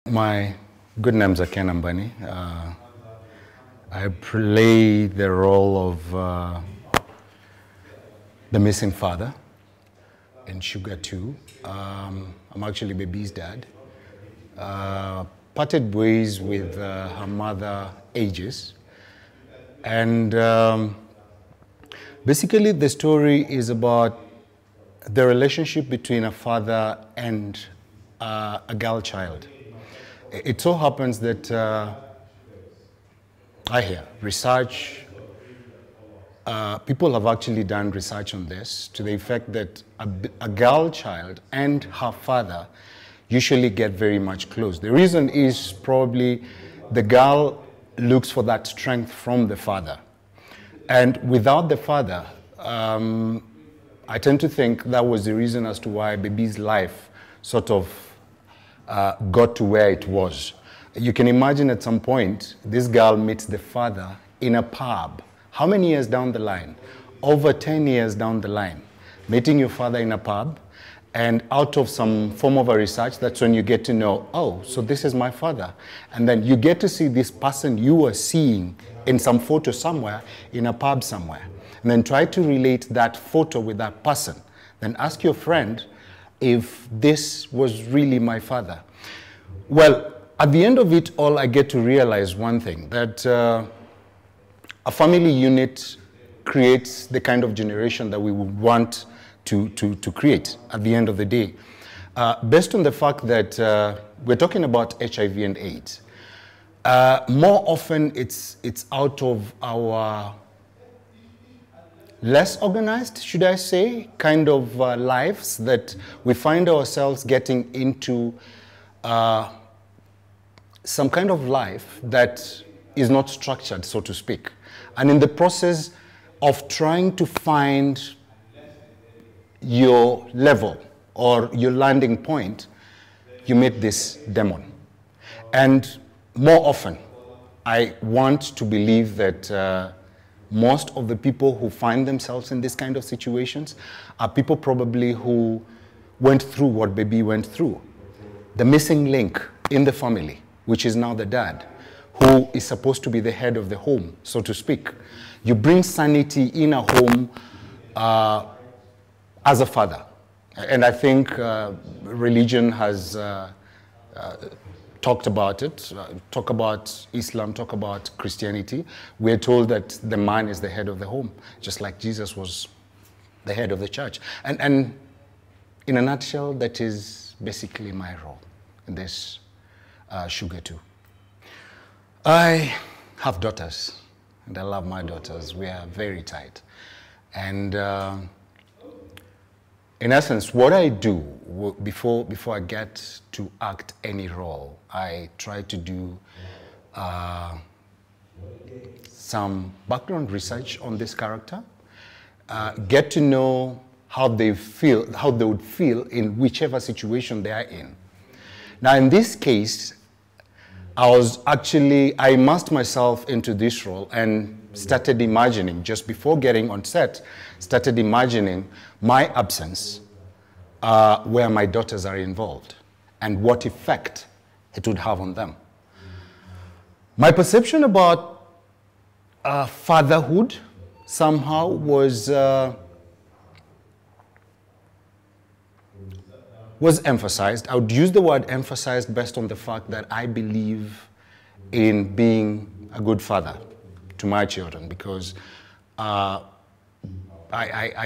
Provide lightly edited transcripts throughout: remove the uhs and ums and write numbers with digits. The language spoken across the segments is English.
My good names are Ken Ambani. I play the role of the missing father in Shuga 2. I'm actually baby's dad. Parted ways with her mother ages. And basically the story is about the relationship between a father and a girl child. It so happens that I hear research, people have actually done research on this to the effect that a girl child and her father usually get very much close. The reason is probably the girl looks for that strength from the father. And without the father, I tend to think that was the reason as to why baby's life sort of got to where it was. You can imagine at some point, this girl meets the father in a pub. How many years down the line? Over 10 years down the line. Meeting your father in a pub, and out of some form of a research, that's when you get to know, oh, so this is my father. And then you get to see this person you were seeing in some photo somewhere, in a pub somewhere. And then try to relate that photo with that person. Then ask your friend if this was really my father. Well, at the end of it all, I get to realize one thing, that a family unit creates the kind of generation that we would want to create at the end of the day. Based on the fact that we're talking about HIV and AIDS, more often it's out of our less organized, should I say, kind of lives that we find ourselves getting into some kind of life that is not structured, so to speak. And in the process of trying to find your level or your landing point, you meet this demon. And more often, I want to believe that most of the people who find themselves in this kind of situations are people probably who went through what baby went through. The missing link in the family, which is now the dad, who is supposed to be the head of the home, so to speak. You bring sanity in a home as a father. And I think religion has talked about it, talk about Islam, talk about Christianity. We're told that the man is the head of the home, just like Jesus was the head of the church. And in a nutshell, that is basically my role in this Shuga 2. I have daughters, and I love my daughters. We are very tight. And in essence, what I do before I get to act any role, I try to do some background research on this character, get to know how they would feel in whichever situation they are in. Now, in this case, I immersed myself into this role and started imagining, just before getting on set, started imagining my absence where my daughters are involved and what effect it would have on them. My perception about fatherhood somehow was emphasized. I would use the word emphasized based on the fact that I believe in being a good father to my children, because I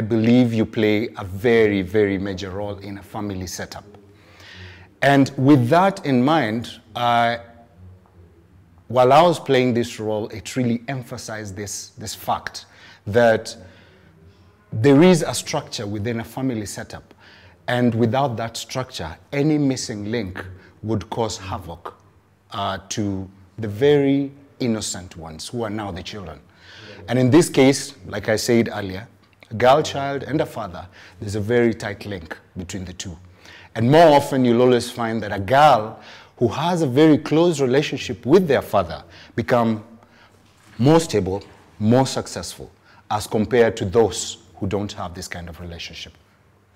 believe you play a very, very major role in a family setup. And with that in mind, while I was playing this role, it really emphasized this fact that there is a structure within a family setup. And without that structure, any missing link would cause havoc to the very innocent ones who are now the children. And in this case, like I said earlier, a girl child and a father, there's a very tight link between the two. And more often, you'll always find that a girl who has a very close relationship with their father become more stable, more successful, as compared to those who don't have this kind of relationship.